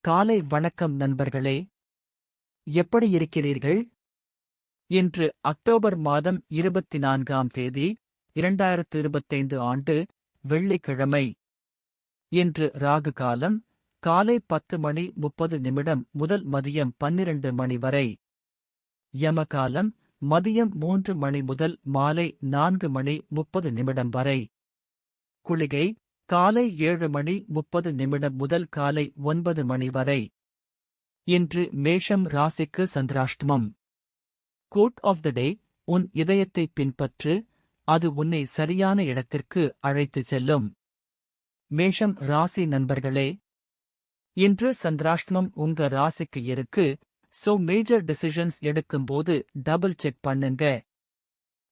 காலை வணக்கம் நண்பர்களே. எப்படி இருக்கிறீர்கள்? இன்று அக்டோபர் மாதம் 24ஆம் தேதி 2025 ஆண்டு வெள்ளிக்கிழமை. இன்று ராகு காலம் காலை 10:30 முதல் மதியம் 12 மணி வரை. யமகாலம் மதியம் 3 மணி முதல் மாலை 4:30 வரை. குளிகை காலை 7:30 முதல் காலை 9 மணி வரை. இன்று மேஷம் ராசிக்கு சந்திராஷ்டமம். கோட் ஆஃப் த டே: உன் இதயத்தை பின்பற்று, அது உன்னை சரியான இடத்திற்கு அழைத்துச் செல்லும். மேஷம் ராசி நண்பர்களே, இன்று சந்திராஷ்டமம் உங்க ராசிக்கு இருக்கு. சோ மேஜர் டிசிஷன்ஸ் எடுக்கும்போது டபுள் செக் பண்ணுங்க.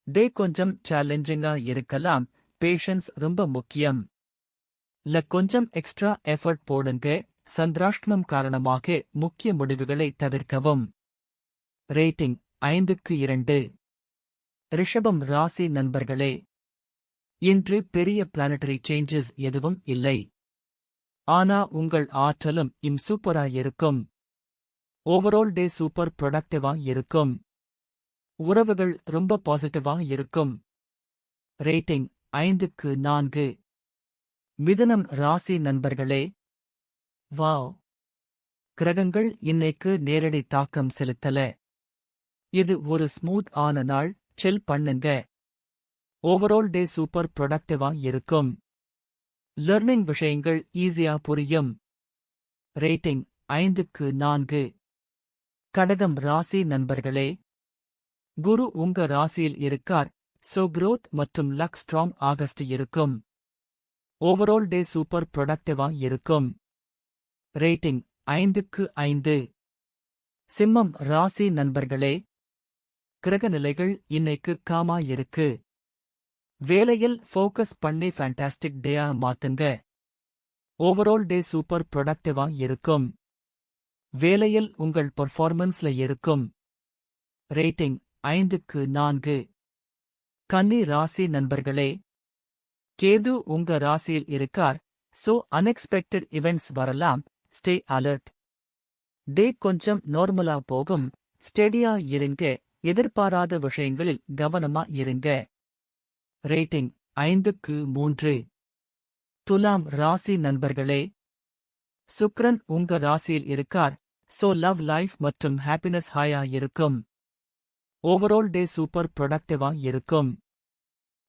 டே கொஞ்சம் சேலஞ்சிங்கா இருக்கலாம். பேஷன்ஸ் ரொம்ப முக்கியம். கொஞ்சம் எக்ஸ்ட்ரா எஃபர்ட் போடுங்க. சந்திராஷ்டமம் காரணமாக முக்கிய முடிவுகளை தவிர்க்கவும். ரேட்டிங் 5க்கு 2. ரிஷபம் ராசி நண்பர்களே, இன்று பெரிய பிளானட்டரி சேஞ்சஸ் எதுவும் இல்லை. ஆனா உங்கள் ஆற்றலும் சூப்பரா இருக்கும். ஓவரால் டே சூப்பர் ப்ரொடக்டிவா இருக்கும். உறவுகள் ரொம்ப பாசிட்டிவா இருக்கும். ரேட்டிங் 5க்கு 4. மிதுனம் ராசி நண்பர்களே, வாவ், கிரகங்கள் இன்னைக்கு நேரடி தாக்கம் செலுத்தல. இது ஒரு ஸ்மூத் ஆன நாள். சில் பண்ணுங்க. ஓவரால் டே சூப்பர் ப்ரொடக்டிவா இருக்கும். லர்னிங் விஷயங்கள் ஈஸியா புரியும். ரேட்டிங் 5க்கு 4. கடகம் ராசி நண்பர்களே, குரு உங்க ராசியில் இருக்கார். சோ growth மற்றும் லக் ஸ்ட்ராங் ஆகஸ்ட் இருக்கும். ஓவரால் டே சூப்பர் ப்ரொடக்டிவா இருக்கும். ரேட்டிங் 5க்கு 5. சிம்மம் ராசி நண்பர்களே, கிரக நிலைகள் இன்னைக்கு காமா இருக்கு. வேலையில் ஃபோக்கஸ் பண்ணி ஃபேண்டாஸ்டிக் டேயா மாத்துங்க. ஓவரால் டே சூப்பர் ப்ரொடக்டிவா இருக்கும். வேலையில் உங்கள் பெர்ஃபார்மன்ஸ்ல இருக்கும். ரேட்டிங் 5க்கு 4. கன்னி ராசி நண்பர்களே, கேது உங்க ராசியில் இருக்கார். சோ அன்எக்ஸ்பெக்டட் இவெண்ட்ஸ் வரலாம். Stay alert. டே கொஞ்சம் நார்மலா போகும். ஸ்டெடியா இருங்க. எதிர்பாராத விஷயங்களில் கவனமா இருங்க. ரேட்டிங் 5க்கு 3. துலாம் ராசி நண்பர்களே, சுக்கிரன் உங்க ராசியில் இருக்கார். சோ லவ் லைஃப் மற்றும் ஹாப்பினஸ் ஹாயா இருக்கும். ஓவரால் டே சூப்பர் ப்ரொடக்டிவா இருக்கும்.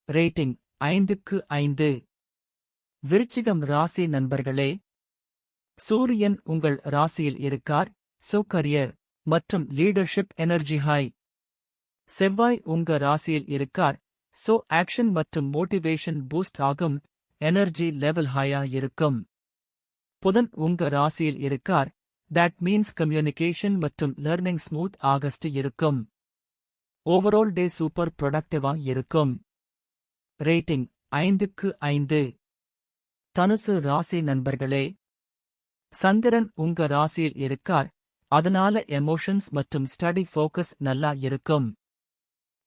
ரேட்டிங் 5க்கு 5. விருச்சிகம் ராசி நண்பர்களே, சூரியன் உங்கள் ராசியில் இருக்கார். சோ கரியர் மற்றும் லீடர்ஷிப் எனர்ஜி ஹை. செவ்வாய் உங்க ராசியில் இருக்கார். சோ ஆக்ஷன் மற்றும் மோட்டிவேஷன் பூஸ்ட் ஆகும். எனர்ஜி லெவல் ஹையா இருக்கும். புதன் உங்க ராசியில் இருக்கார். தட் மீன்ஸ் கம்யூனிகேஷன் மற்றும் லர்னிங் ஸ்மூத் ஆகஸ்ட் இருக்கும். ஓவரால் டே சூப்பர் ப்ரொடக்டிவா இருக்கும். ரேட்டிங் 5க்கு 5. தனுசு ராசி நண்பர்களே, சந்திரன் உங்க ராசியில் இருக்கார். அதனால எமோஷன்ஸ் மற்றும் ஸ்டடி ஃபோக்கஸ் நல்லா இருக்கும்.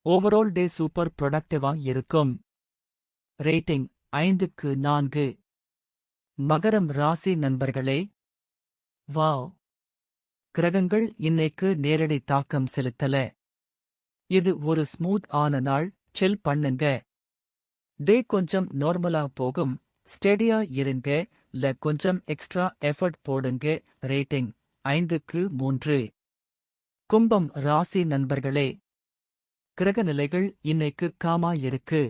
ஓவரால் டே சூப்பர் ப்ரொடக்டிவா இருக்கும். ரேட்டிங் 5க்கு 4. மகரம் ராசி நண்பர்களே, வாவ், கிரகங்கள் இன்னைக்கு நேரடி தாக்கம் செலுத்தல. இது ஒரு ஸ்மூத் ஆன நாள். சில் பண்ணுங்க. டே கொஞ்சம் நார்மலா போகும். ஸ்டெடியா இருங்க. கொஞ்சம் எக்ஸ்ட்ரா எஃபர்ட் போடுங்க. ரேட்டிங் 5க்கு 3. கும்பம் ராசி நண்பர்களே, கிரக நிலைகள் இன்னைக்கு காமா இருக்கு.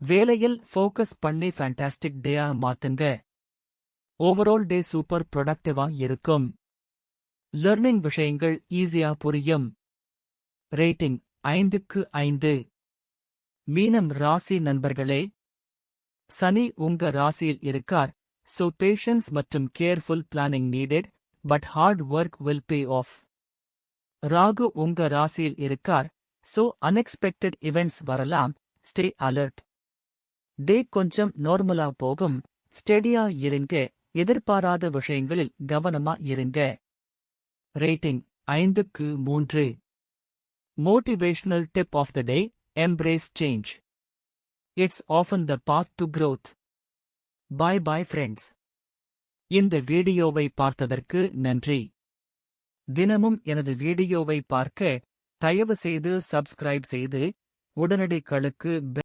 வேலையில் ஃபோக்கஸ் பண்ணி ஃபேண்டாஸ்டிக் டேயா மாத்துங்க. ஓவரால் டே சூப்பர் ப்ரொடக்டிவா இருக்கும். லர்னிங் விஷயங்கள் ஈஸியா புரியும். ரேட்டிங் 5க்கு 5. மீனம் ராசி நண்பர்களே, சனி உங்க ராசியில் இருக்கார். சோ பேஷன்ஸ் மற்றும் careful planning needed. But hard work will pay off. Rahu உங்க ராசியில் இருக்கார். சோ அன்எக்ஸ்பெக்டட் இவெண்ட்ஸ் வரலாம். Stay alert. டே கொஞ்சம் நார்மலா போகும். ஸ்டெடியா இருங்க. எதிர்பாராத விஷயங்களில் கவனமா இருங்க. ரேட்டிங் 5க்கு 3. Motivational tip of the day: embrace change. It's often the path to growth. Bye bye friends. இந்த வீடியோவை பார்த்ததற்கு நன்றி. தினமும் எனது வீடியோவை பார்க்க தயவு செய்து சப்ஸ்கிரைப் செய்து உடனடிகளுக்கு